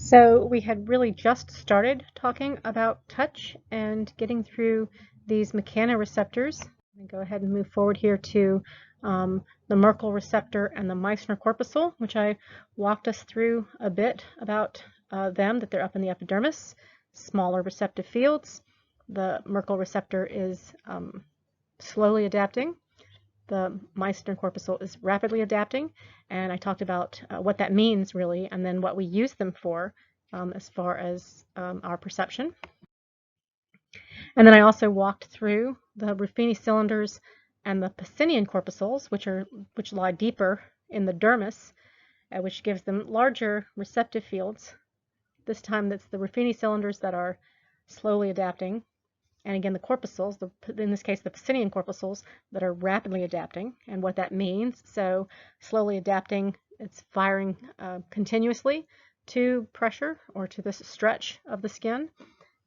So we had really just started talking about touch and getting through these mechanoreceptors. I'm going to go ahead and move forward here to the Merkel receptor and the Meissner corpuscle, which I walked us through a bit about them, that they're up in the epidermis, smaller receptive fields. The Merkel receptor is slowly adapting. The Meissner corpuscle is rapidly adapting, and I talked about what that means really, and then what we use them for as far as our perception. And then I also walked through the Ruffini cylinders and the Pacinian corpuscles, which lie deeper in the dermis, which gives them larger receptive fields. This time it's the Ruffini cylinders that are slowly adapting, and again the corpuscles, in this case the Pacinian corpuscles, that are rapidly adapting, and what that means. So slowly adapting, it's firing continuously to pressure or to this stretch of the skin,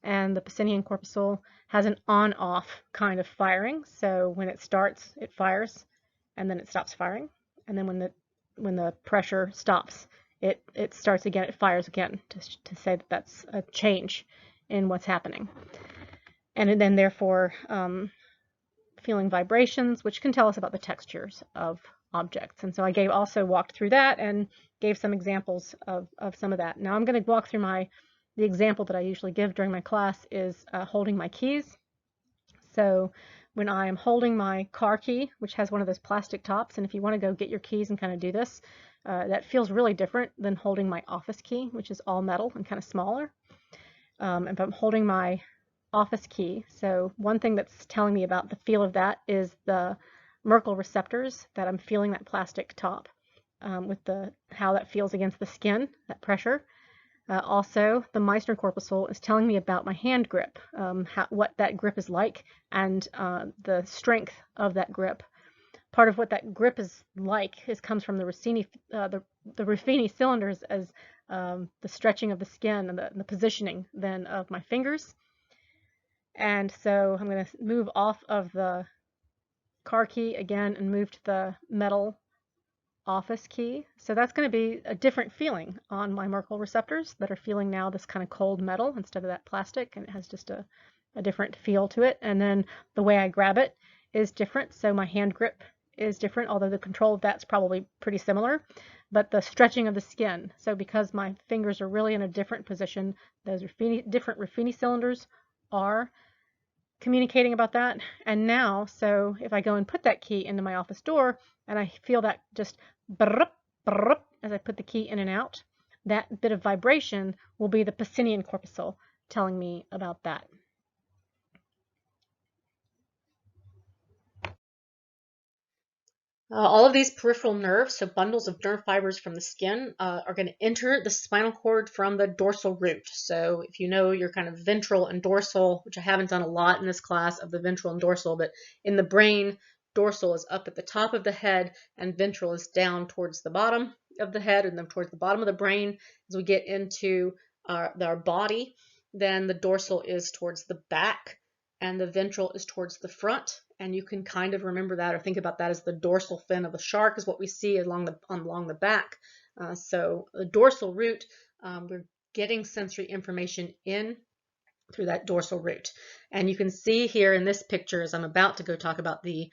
and the Pacinian corpuscle has an on-off kind of firing. So when it starts, it fires, and then it stops firing, and then when the pressure stops, it starts again, it fires again, to say that that's a change in what's happening. And then therefore feeling vibrations, which can tell us about the textures of objects. And so I also walked through that and gave some examples of some of that. Now I'm going to walk through the example that I usually give during my class is holding my keys. So when I am holding my car key, which has one of those plastic tops, and if you want to go get your keys and kind of do this, that feels really different than holding my office key, which is all metal and kind of smaller. If I'm holding my office key, so one thing that's telling me about the feel of that is the Merkel receptors, that I'm feeling that plastic top with how that feels against the skin, that pressure. Also, the Meissner corpuscle is telling me about my hand grip, what that grip is like, and the strength of that grip. Part of what that grip is like comes from the Ruffini cylinders, as the stretching of the skin and the positioning then of my fingers. And so I'm going to move off of the car key again and move to the metal office key. So that's going to be a different feeling on my Merkel receptors that are feeling now this kind of cold metal instead of that plastic, and it has just a different feel to it. And then the way I grab it is different, so my hand grip is different, although the control of that's probably pretty similar, but the stretching of the skin. So because my fingers are really in a different position, those different Ruffini cylinders are communicating about that. And now, so if I go and put that key into my office door, and I feel that just brrrp, brrrp, as I put the key in and out, that bit of vibration will be the Pacinian corpuscle telling me about that. All of these peripheral nerves, so bundles of nerve fibers from the skin, are going to enter the spinal cord from the dorsal root. So if you know your kind of ventral and dorsal, which I haven't done a lot in this class of the ventral and dorsal, but in the brain, dorsal is up at the top of the head and ventral is down towards the bottom of the head and then towards the bottom of the brain. As we get into our body, then the dorsal is towards the back and the ventral is towards the front. And you can kind of remember that or think about that as the dorsal fin of a shark is what we see along the back. So the dorsal root, we're getting sensory information in through that dorsal root. And you can see here in this picture, as I'm about to go talk about the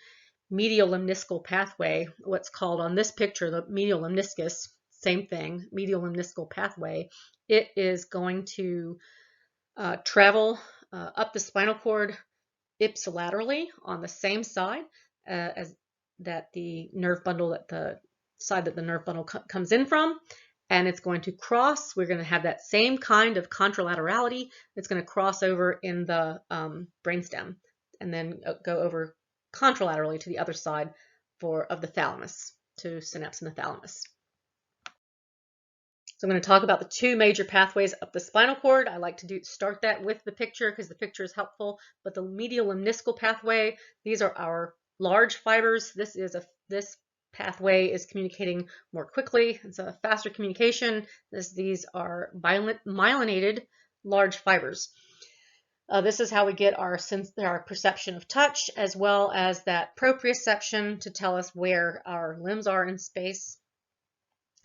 medial lemniscal pathway, what's called on this picture the medial lemniscus, same thing, medial lemniscal pathway. It is going to travel up the spinal cord ipsilaterally on the same side as that the nerve bundle, that the side that the nerve bundle comes in from, and it's going to cross. We're going to have that same kind of contralaterality. It's going to cross over in the brainstem and then go over contralaterally to the other side of the thalamus, to synapse in the thalamus. So I'm going to talk about the two major pathways up the spinal cord. I like to start that with the picture because the picture is helpful. But the medial lemniscal pathway, these are our large fibers. This pathway is communicating more quickly. It's a faster communication. These are myelinated large fibers. This is how we get our perception of touch, as well as that proprioception to tell us where our limbs are in space.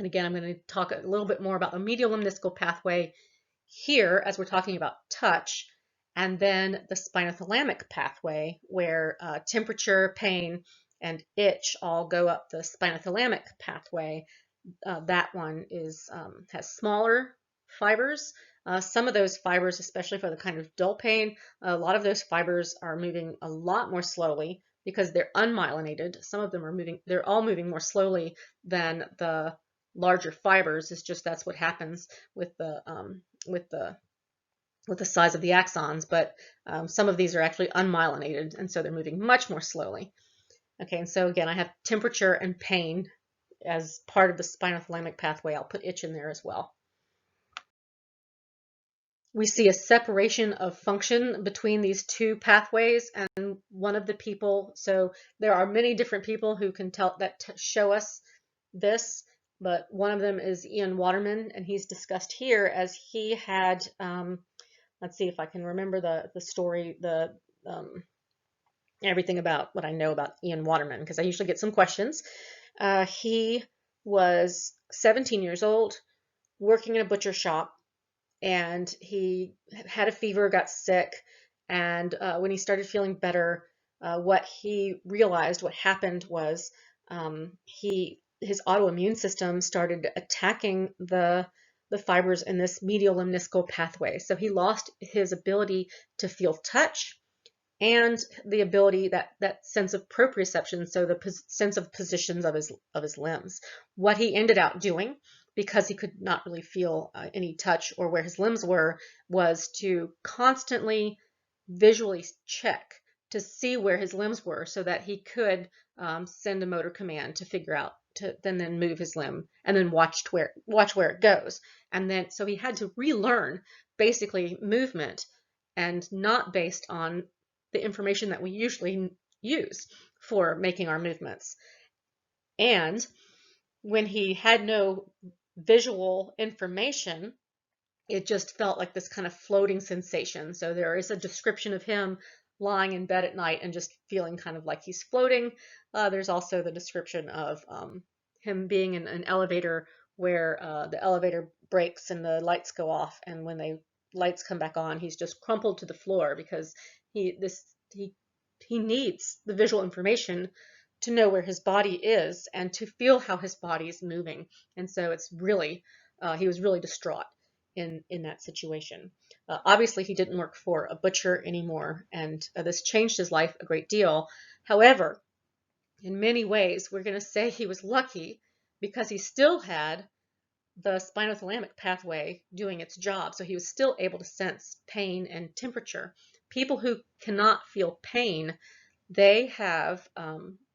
And again, I'm going to talk a little bit more about the medial lemniscal pathway here as we're talking about touch, and then the spinothalamic pathway where temperature, pain, and itch all go up the spinothalamic pathway. That one has smaller fibers. Some of those fibers, especially for the kind of dull pain, a lot of those fibers are moving a lot more slowly because they're unmyelinated. Some of them are moving, they're all moving more slowly than the larger fibers. It's just that's what happens with the size of the axons, but some of these are actually unmyelinated, and so they're moving much more slowly. Okay, and so again, I have temperature and pain as part of the spinothalamic pathway. I'll put itch in there as well. We see a separation of function between these two pathways, and one of the people, so there are many different people who can tell that show us this, but one of them is Ian Waterman, and he's discussed here as he had, let's see if I can remember the story, everything about what I know about Ian Waterman, because I usually get some questions. He was 17 years old, working in a butcher shop, and he had a fever, got sick, and when he started feeling better, what he realized, what happened was his autoimmune system started attacking the fibers in this medial lemniscal pathway. So he lost his ability to feel touch and the ability, that sense of proprioception, so the sense of positions of his limbs. What he ended up doing, because he could not really feel any touch or where his limbs were, was to constantly visually check to see where his limbs were so that he could send a motor command to figure out to then move his limb and then watch where it goes. And then so he had to relearn basically movement, and not based on the information that we usually use for making our movements. And when he had no visual information, it just felt like this kind of floating sensation. So there is a description of him lying in bed at night and just feeling kind of like he's floating. There's also the description of him being in an elevator where the elevator breaks and the lights go off, and when the lights come back on, he's just crumpled to the floor because he needs the visual information to know where his body is and to feel how his body is moving. And so it's really, he was really distraught in that situation. Obviously, he didn't work for a butcher anymore, and this changed his life a great deal. However, in many ways, we're going to say he was lucky because he still had the spinothalamic pathway doing its job. So he was still able to sense pain and temperature. People who cannot feel pain, they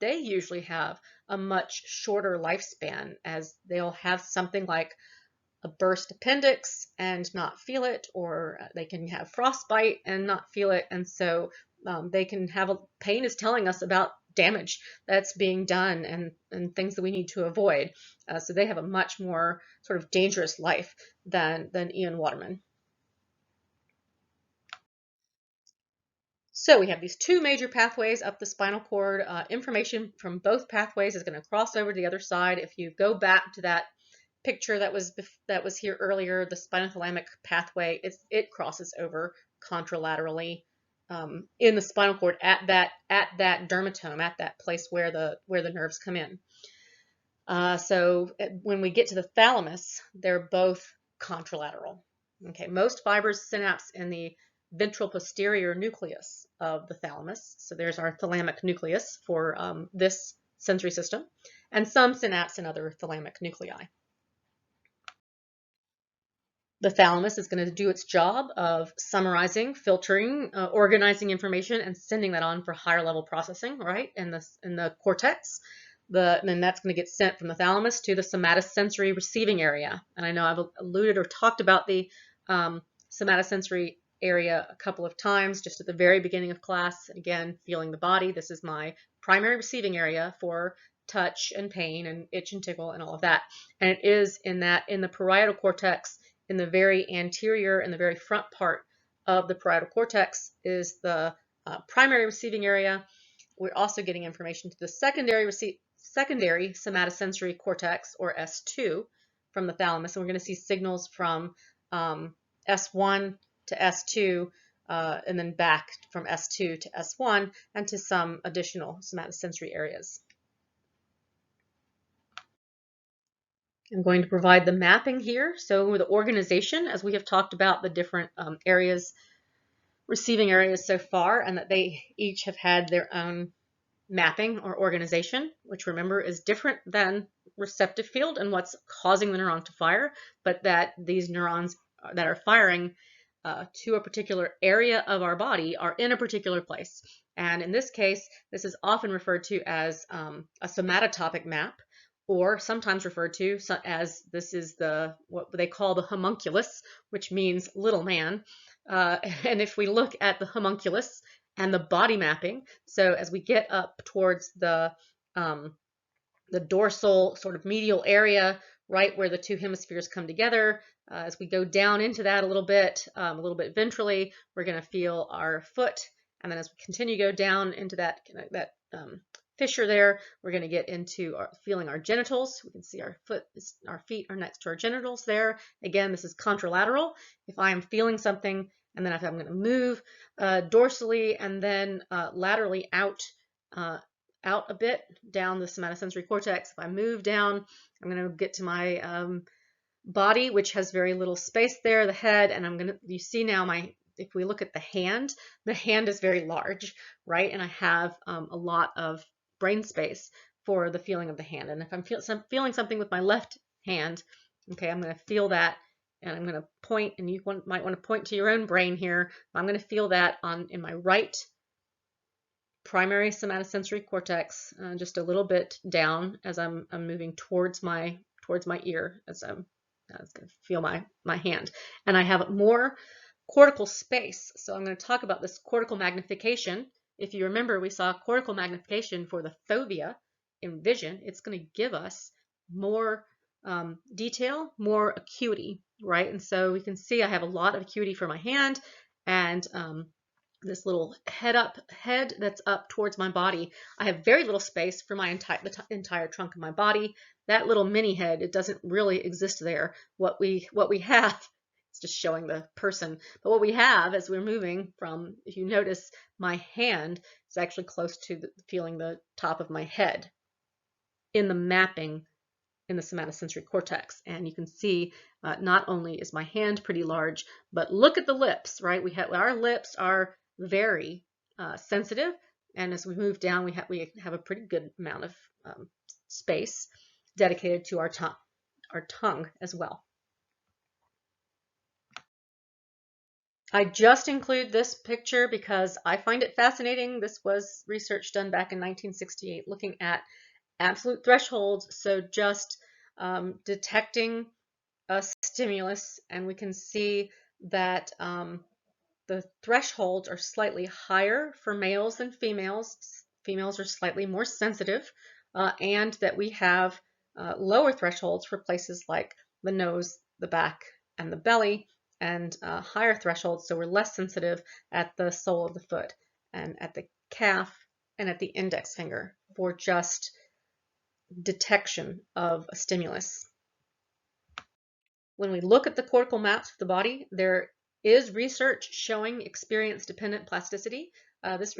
usually have a much shorter lifespan, as they'll have something like a burst appendix and not feel it, or they can have frostbite and not feel it. And so they can have pain is telling us about damage that's being done and things that we need to avoid. So they have a much more sort of dangerous life than Ian Waterman. So we have these two major pathways up the spinal cord. Information from both pathways is going to cross over to the other side. If you go back to that picture that was here earlier, the spinothalamic pathway, it crosses over contralaterally in the spinal cord at that dermatome, at that place where the nerves come in. So when we get to the thalamus, they're both contralateral. Okay, most fibers synapse in the ventral posterior nucleus of the thalamus. So there's our thalamic nucleus for this sensory system, and some synapse in other thalamic nuclei. The thalamus is going to do its job of summarizing, filtering, organizing information, and sending that on for higher level processing, right? In the cortex. Then that's going to get sent from the thalamus to the somatosensory receiving area. And I know I've alluded or talked about the somatosensory area a couple of times just at the very beginning of class. Again, feeling the body. This is my primary receiving area for touch and pain and itch and tickle and all of that. And it is in the parietal cortex, in the very anterior and the very front part of the parietal cortex is the primary receiving area. We're also getting information to the secondary somatosensory cortex, or S2, from the thalamus, and we're going to see signals from S1 to S2, and then back from S2 to S1, and to some additional somatosensory areas. I'm going to provide the mapping here. So the organization, as we have talked about the different areas, receiving areas so far, and that they each have had their own mapping or organization, which remember is different than receptive field and what's causing the neuron to fire, but that these neurons that are firing to a particular area of our body are in a particular place. And in this case, this is often referred to as a somatotopic map, or sometimes referred to as this is what they call the homunculus, which means little man. And if we look at the homunculus and the body mapping, so as we get up towards the dorsal sort of medial area, right where the two hemispheres come together, as we go down into that a little bit ventrally, we're going to feel our foot, and then as we continue to go down into that fissure there, we're going to get into feeling our genitals. We can see our feet are next to our genitals there. Again, this is contralateral. If I am feeling something, and then if I'm going to move dorsally and then laterally out a bit down the somatosensory cortex. If I move down, I'm going to get to my body, which has very little space there, the head, and you see now if we look at the hand is very large, right? And I have a lot of brain space for the feeling of the hand. And if I'm feeling something with my left hand, okay, I'm going to feel that, and I'm going to point, and you might want to point to your own brain here. I'm going to feel that in my right primary somatosensory cortex, just a little bit down as I'm moving towards my ear, as I'm going to feel my hand. And I have more cortical space. So I'm going to talk about this cortical magnification. If you remember, we saw cortical magnification for the fovea in vision. It's going to give us more detail, more acuity, right? And so we can see I have a lot of acuity for my hand, and this little head that's up towards my body. I have very little space for my entire trunk of my body. That little mini head, it doesn't really exist there. What we have, it's just showing the person, but what we have as we're moving from, if you notice, my hand is actually close to feeling the top of my head in the mapping in the somatosensory cortex. And you can see not only is my hand pretty large, but look at the lips, right? Our lips are very sensitive, and as we move down, we have a pretty good amount of space dedicated to our tongue as well. I just include this picture because I find it fascinating. This was research done back in 1968 looking at absolute thresholds, so just detecting a stimulus, and we can see that the thresholds are slightly higher for males than females. Females are slightly more sensitive, and that we have lower thresholds for places like the nose, the back, and the belly, and higher thresholds, so we're less sensitive at the sole of the foot and at the calf and at the index finger for just detection of a stimulus. When we look at the cortical maps of the body, there is research showing experience-dependent plasticity. This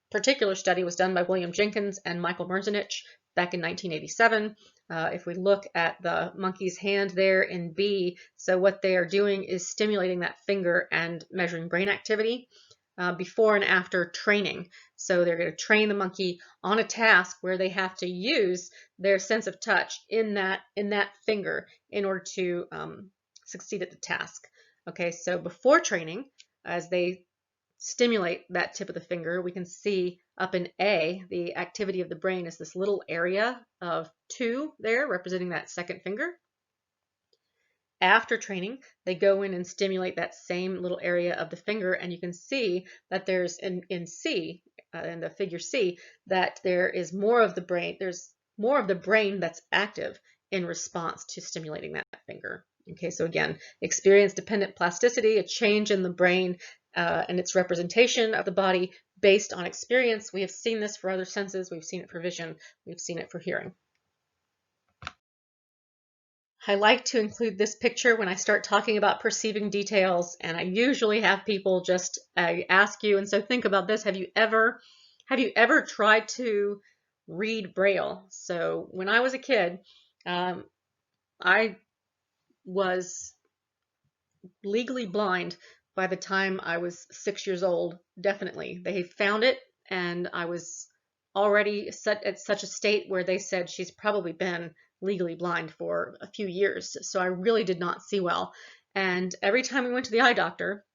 particular study was done by William Jenkins and Michael Merzenich back in 1987. If we look at the monkey's hand there in B, so what they are doing is stimulating that finger and measuring brain activity before and after training. So they're going to train the monkey on a task where they have to use their sense of touch in that finger in order to succeed at the task. Okay, so before training, as they stimulate that tip of the finger, we can see up in A, the activity of the brain is this little area of 2 there, representing that second finger. After training, they go in and stimulate that same little area of the finger, and you can see that there's in C, in the figure C, that there is more of the brain. There's more of the brain that's active in response to stimulating that finger. Okay, so again, experience-dependent plasticity, a change in the brain and its representation of the body based on experience. We have seen this for other senses. We've seen it for vision. We've seen it for hearing. I like to include this picture when I start talking about perceiving details, and I usually have people just ask you, and so think about this, have you ever tried to read Braille? So when I was a kid, I was legally blind by the time I was 6 years old, definitely. They found it, and I was already at such a state where they said she's probably been legally blind for a few years. So I really did not see well. And every time we went to the eye doctor,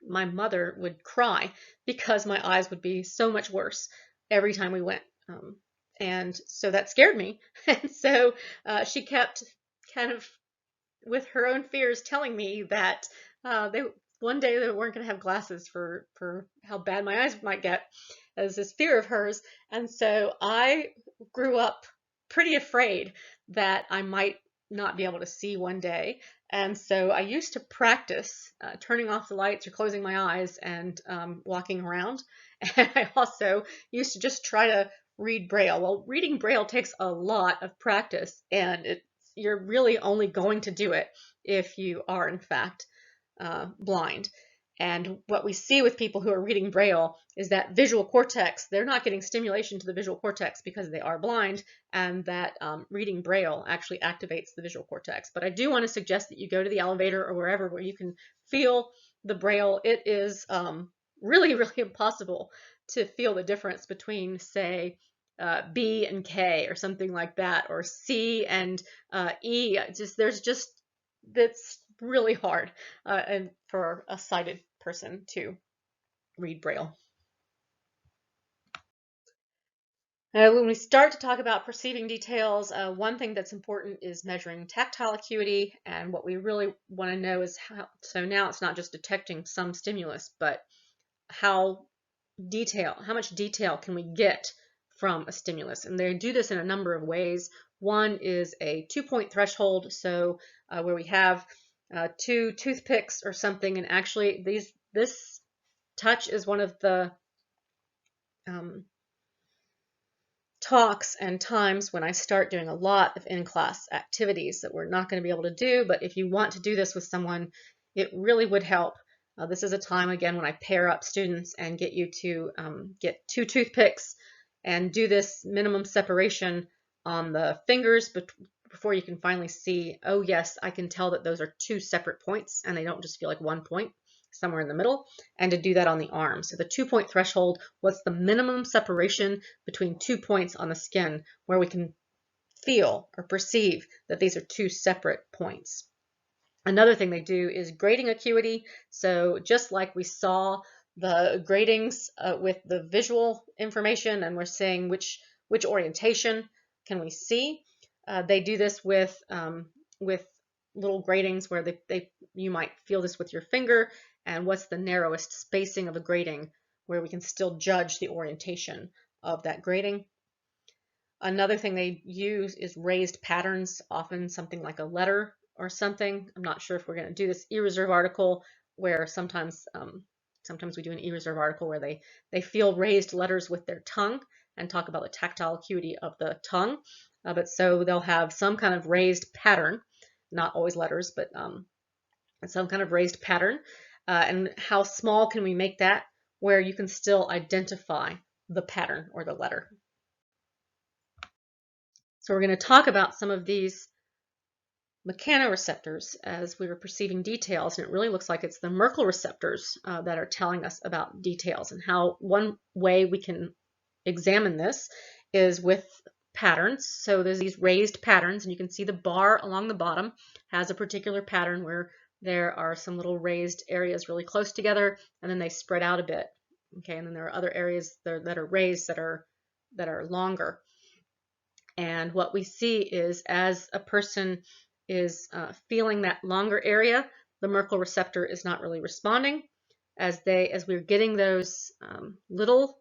my mother would cry because my eyes would be so much worse every time we went. And so that scared me. And so she kept kind of with her own fears telling me that one day they weren't going to have glasses for how bad my eyes might get. As this fear of hers. And so I grew up pretty afraid that I might not be able to see one day. And so I used to practice turning off the lights or closing my eyes and walking around. And I also used to just try to read Braille. Well, reading Braille takes a lot of practice, and you're really only going to do it if you are in fact blind. And what we see with people who are reading Braille is that visual cortex, they're not getting stimulation to the visual cortex because they are blind, and that reading Braille actually activates the visual cortex. But I do want to suggest that you go to the elevator or wherever where you can feel the Braille. It is really, really impossible to feel the difference between, say, B and K or something like that, or C and E. That's really hard and for a sighted person to read Braille. When we start to talk about perceiving details, one thing that's important is measuring tactile acuity, and what we really want to know is so now it's not just detecting some stimulus, but how much detail can we get from a stimulus? And they do this in a number of ways. One is a 2-point threshold, so where we have 2 toothpicks or something, and actually this touch is one of the talks and times when I start doing a lot of in-class activities that we're not going to be able to do, but if you want to do this with someone, it really would help. This is a time, again, when I pair up students and get you to get 2 toothpicks and do this minimum separation on the fingers before you can finally see, oh yes, I can tell that those are 2 separate points and they don't just feel like 1 point somewhere in the middle, and to do that on the arm. So the 2-point threshold, what's the minimum separation between 2 points on the skin where we can feel or perceive that these are 2 separate points. Another thing they do is grading acuity. So just like we saw the gradings with the visual information, and we're saying which orientation can we see, they do this with little gradings where you might feel this with your finger, and what's the narrowest spacing of a grading where we can still judge the orientation of that grading. Another thing they use is raised patterns, often something like a letter or something. I'm not sure if we're going to do this e-reserve article where sometimes we do an e-reserve article where they feel raised letters with their tongue and talk about the tactile acuity of the tongue. But so they'll have some kind of raised pattern, not always letters, but some kind of raised pattern. And how small can we make that where you can still identify the pattern or the letter? So we're going to talk about some of these mechanoreceptors as we were perceiving details, and it really looks like it's the Merkel receptors that are telling us about details, and how one way we can examine this is with patterns. So there's these raised patterns, and you can see the bar along the bottom has a particular pattern where there are some little raised areas really close together, and then they spread out a bit. Okay, and then there are other areas that are raised that are longer. And what we see is as a person is feeling that longer area, the Merkel receptor is not really responding. As we're getting those little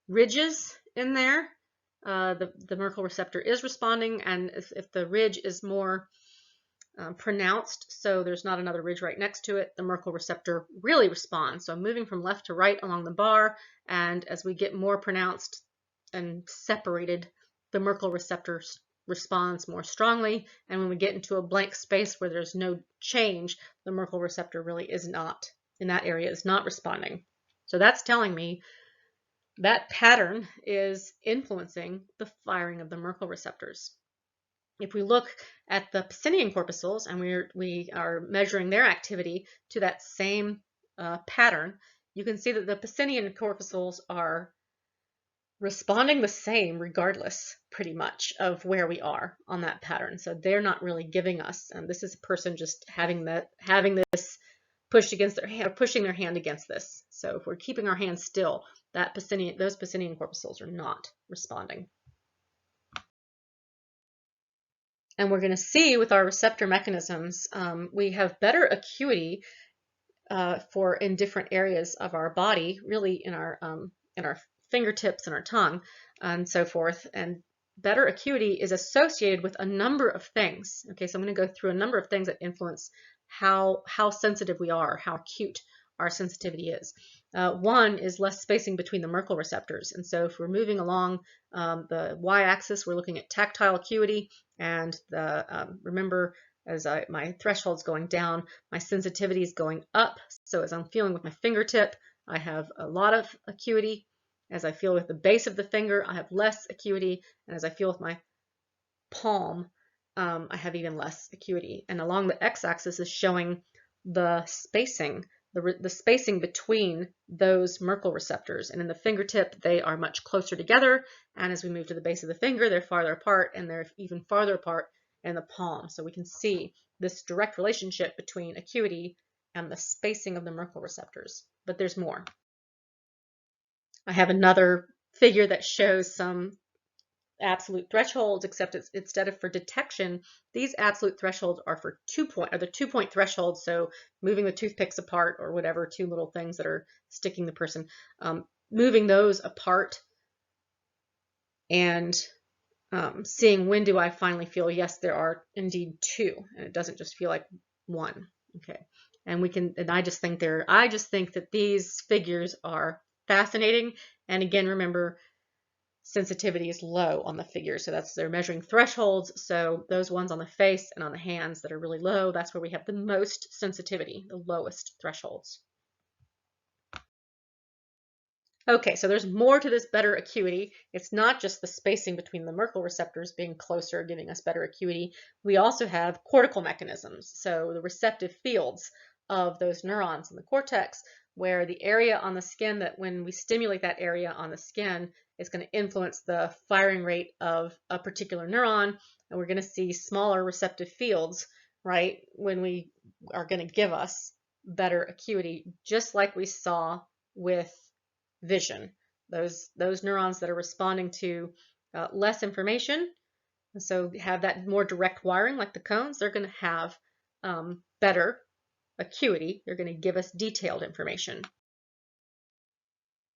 ridges in there, the Merkel receptor is responding, and if the ridge is more pronounced, so there's not another ridge right next to it, the Merkel receptor really responds. So I'm moving from left to right along the bar, and as we get more pronounced and separated, the Merkel receptor responds more strongly, and when we get into a blank space where there's no change, the Merkel receptor really is not, in that area, is not responding. So that's telling me that pattern is influencing the firing of the Merkel receptors. If we look at the Pacinian corpuscles and we are measuring their activity to that same pattern, you can see that the Pacinian corpuscles are responding the same regardless, pretty much, of where we are on that pattern. So they're not really giving us, and this is a person just having this pushed against their hand, or pushing their hand against this. So if we're keeping our hand still, those Pacinian corpuscles are not responding. And we're going to see with our receptor mechanisms, we have better acuity in different areas of our body, really in our fingertips and our tongue and so forth. And better acuity is associated with a number of things. Okay, so I'm going to go through a number of things that influence how sensitive we are, how acute our sensitivity is. One is less spacing between the Merkel receptors. And so if we're moving along the y-axis, we're looking at tactile acuity. And remember, as my threshold's going down, my sensitivity is going up. So as I'm feeling with my fingertip, I have a lot of acuity. As I feel with the base of the finger, I have less acuity. And as I feel with my palm, I have even less acuity. And along the x-axis is showing the spacing, the spacing between those Merkel receptors. And in the fingertip, they are much closer together. And as we move to the base of the finger, they're farther apart, and they're even farther apart in the palm. So we can see this direct relationship between acuity and the spacing of the Merkel receptors. But there's more. I have another figure that shows some absolute thresholds, except instead of for detection, these absolute thresholds are for the 2-point threshold. So moving the toothpicks apart, or whatever, two little things that are sticking the person, moving those apart and seeing when do I finally feel, yes, there are indeed two, and it doesn't just feel like one. Okay, and I just think that these figures are fascinating. And again, remember, sensitivity is low on the figure, so they're measuring thresholds. So those ones on the face and on the hands that are really low, that's where we have the most sensitivity, the lowest thresholds. Okay, so there's more to this better acuity. It's not just the spacing between the Merkel receptors being closer, giving us better acuity. We also have cortical mechanisms, so the receptive fields of those neurons in the cortex, where the area on the skin, that when we stimulate that area on the skin, is going to influence the firing rate of a particular neuron. And we're going to see smaller receptive fields, right, when we are going to give us better acuity, just like we saw with vision. Those neurons that are responding to less information, so have that more direct wiring like the cones, they're going to have better acuity. They're going to give us detailed information.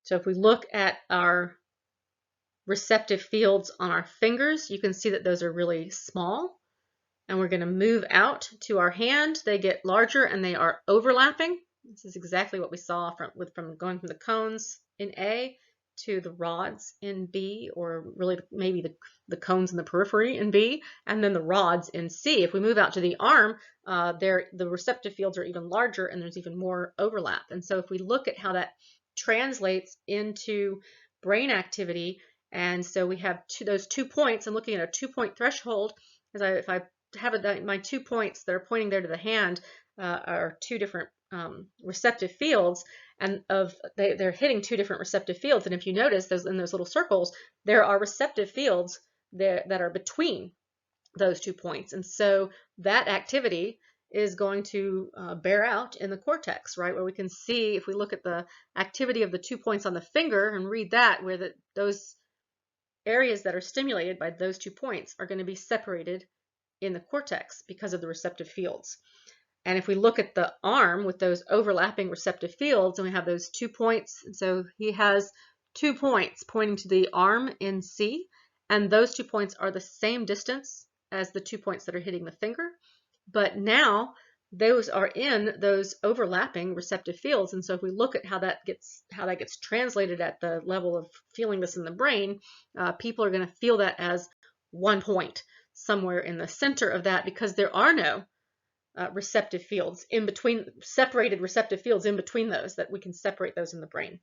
So if we look at our receptive fields on our fingers, you can see that those are really small. And we're going to move out to our hand. They get larger and they are overlapping. This is exactly what we saw from going from the cones in A to the rods in B, or really maybe the cones in the periphery in B, and then the rods in C. If we move out to the arm, the receptive fields are even larger and there's even more overlap. And so if we look at how that translates into brain activity, and so we have those 2 points, and looking at a 2-point threshold, if I have my 2 points that are pointing there to the hand are two different receptive fields, and they're hitting two different receptive fields. And if you notice, in those little circles, there are receptive fields that are between those 2 points. And so that activity is going to bear out in the cortex, right, where we can see, if we look at the activity of the 2 points on the finger and read that, where those areas that are stimulated by those 2 points are going to be separated in the cortex because of the receptive fields. And if we look at the arm with those overlapping receptive fields, and we have those 2 points, and so he has 2 points pointing to the arm in C, and those 2 points are the same distance as the 2 points that are hitting the finger, but now those are in those overlapping receptive fields. And so if we look at how that gets translated at the level of feeling this in the brain, people are going to feel that as 1 point. somewhere in the center of that, because there are no receptive fields in between, separated receptive fields in between those, that we can separate those in the brain.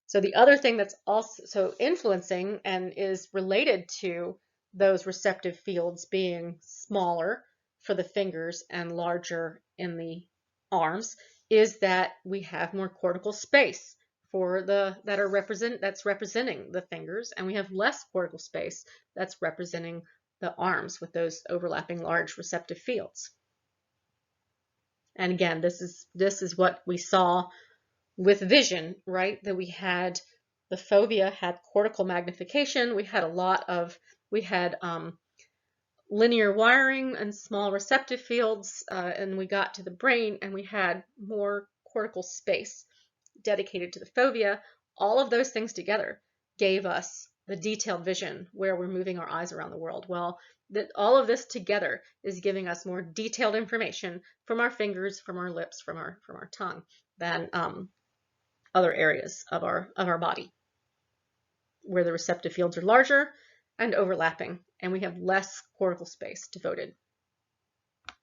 So the other thing that's also influencing and is related to those receptive fields being smaller for the fingers and larger in the arms is that we have more cortical space for that's representing the fingers, and we have less cortical space that's representing the arms with those overlapping large receptive fields. And again, this is what we saw with vision, right? That we had the fovea had cortical magnification. We had linear wiring and small receptive fields, and we got to the brain and we had more cortical space dedicated to the fovea. All of those things together gave us the detailed vision where we're moving our eyes around the world. Well, all of this together is giving us more detailed information from our fingers, from our lips, from our tongue than other areas of our body, where the receptive fields are larger and overlapping, and we have less cortical space devoted